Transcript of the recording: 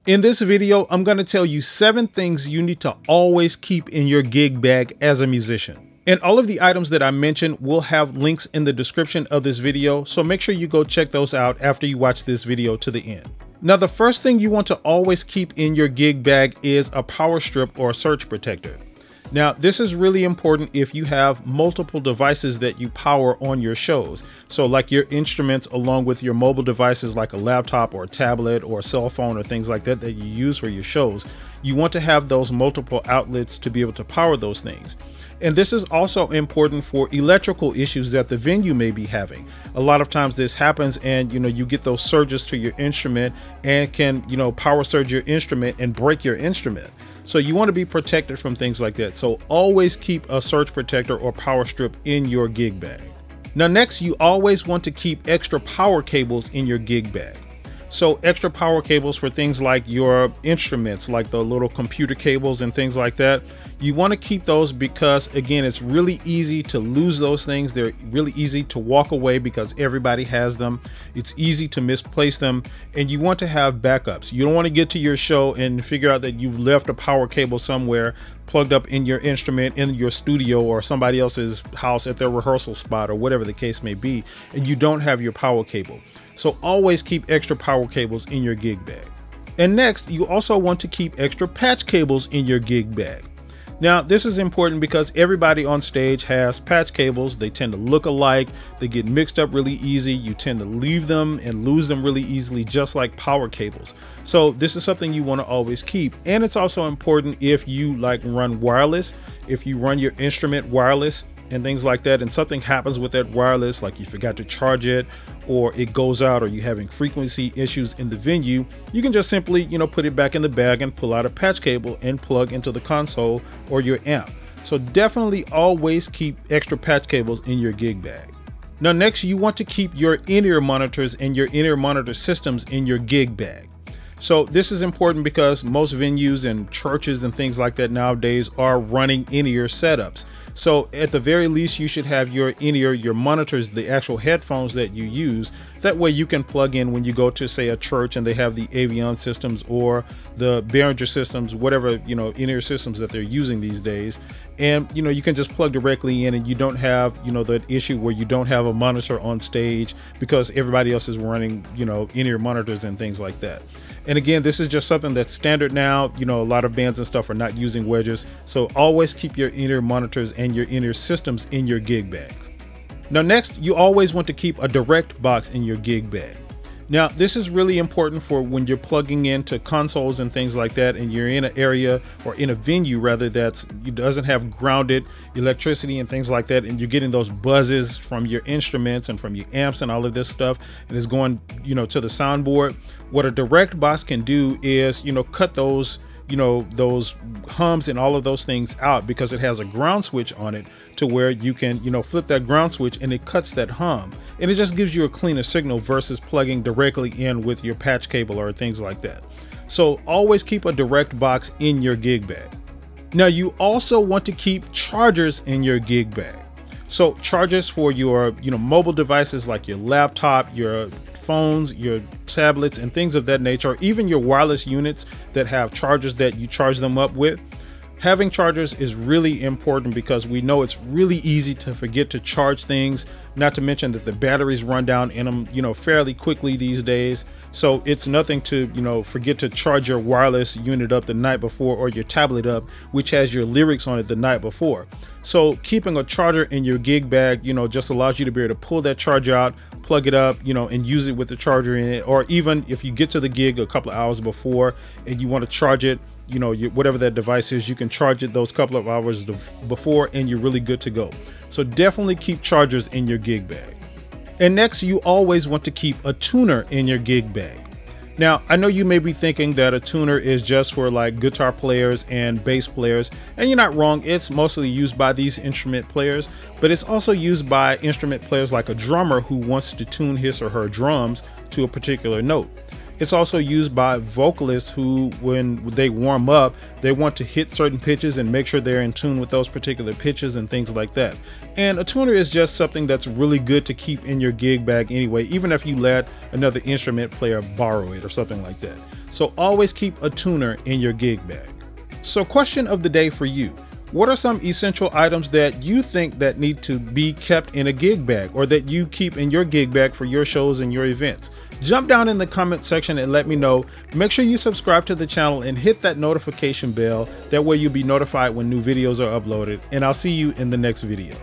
In this video, I'm going to tell you 7 things you need to always keep in your gig bag as a musician. And all of the items that I mentioned will have links in the description of this video, so make sure you go check those out after you watch this video to the end. Now, the first thing you want to always keep in your gig bag is a power strip or a surge protector. Now, this is really important if you have multiple devices that you power on your shows. So like your instruments along with your mobile devices like a laptop or a tablet or a cell phone or things like that that you use for your shows. You want to have those multiple outlets to be able to power those things. And this is also important for electrical issues that the venue may be having. A lot of times this happens and you get those surges to your instrument and can power surge your instrument and break your instrument. So you want to be protected from things like that. So always keep a surge protector or power strip in your gig bag. Now next, you always want to keep extra power cables in your gig bag. So extra power cables for things like your instruments, like the little computer cables and things like that. You want to keep those because, again, it's really easy to lose those things. They're really easy to walk away because everybody has them. It's easy to misplace them, and you want to have backups. You don't want to get to your show and figure out that you've left a power cable somewhere plugged up in your instrument in your studio or somebody else's house at their rehearsal spot or whatever the case may be, and you don't have your power cable. So always keep extra power cables in your gig bag. And next, you also want to keep extra patch cables in your gig bag. Now, this is important because everybody on stage has patch cables. They tend to look alike. They get mixed up really easy. You tend to leave them and lose them really easily, just like power cables. So this is something you want to always keep. And it's also important if you run wireless, if you run your instrument wireless and things like that, and something happens with that wireless, like you forgot to charge it or it goes out or you're having frequency issues in the venue, you can just simply put it back in the bag and pull out a patch cable and plug into the console or your amp. So definitely always keep extra patch cables in your gig bag. Now next, you want to keep your in-ear monitors and your in-ear monitor systems in your gig bag. So this is important because most venues and churches and things like that nowadays are running in-ear setups. So at the very least, you should have your in-ear, your monitors, the actual headphones that you use. That way you can plug in when you go to, say, a church and they have the Avion systems or the Behringer systems, whatever, in-ear systems that they're using these days. And, you can just plug directly in and you don't have, that issue where you don't have a monitor on stage because everybody else is running, in-ear monitors and things like that. And again, this is just something that's standard now. A lot of bands and stuff are not using wedges. So always keep your in-ear monitors and your in-ear systems in your gig bags. Now next, you always want to keep a direct box in your gig bag. Now, this is really important for when you're plugging into consoles and things like that, and you're in an area or in a venue rather that doesn't have grounded electricity and things like that, and you're getting those buzzes from your instruments and from your amps and all of this stuff, and it's going, to the soundboard. What a direct box can do is, cut those those hums and all of those things out because it has a ground switch on it to where you can, flip that ground switch and it cuts that hum. And it just gives you a cleaner signal versus plugging directly in with your patch cable or things like that. So always keep a direct box in your gig bag. Now you also want to keep chargers in your gig bag. So chargers for your, mobile devices like your laptop, your phones, your tablets, and things of that nature, or even your wireless units that have chargers that you charge them up with. Having chargers is really important because we know it's really easy to forget to charge things, not to mention that the batteries run down in them, fairly quickly these days. So it's nothing to, forget to charge your wireless unit up the night before or your tablet up, which has your lyrics on it the night before. So keeping a charger in your gig bag, just allows you to be able to pull that charger out, plug it up, and use it with the charger in it. Or even if you get to the gig a couple of hours before and you want to charge it, whatever that device is, you can charge it those couple of hours before and you're really good to go. So definitely keep chargers in your gig bag. And next, you always want to keep a tuner in your gig bag. Now, I know you may be thinking that a tuner is just for like guitar players and bass players, and you're not wrong. It's mostly used by these instrument players, but it's also used by instrument players like a drummer who wants to tune his or her drums to a particular note. It's also used by vocalists who, when they warm up, they want to hit certain pitches and make sure they're in tune with those particular pitches and things like that. And a tuner is just something that's really good to keep in your gig bag anyway, even if you let another instrument player borrow it or something like that. So always keep a tuner in your gig bag. So question of the day for you. What are some essential items that you think that need to be kept in a gig bag, or that you keep in your gig bag for your shows and your events? Jump down in the comment section and let me know. Make sure you subscribe to the channel and hit that notification bell. That way you'll be notified when new videos are uploaded, and I'll see you in the next video.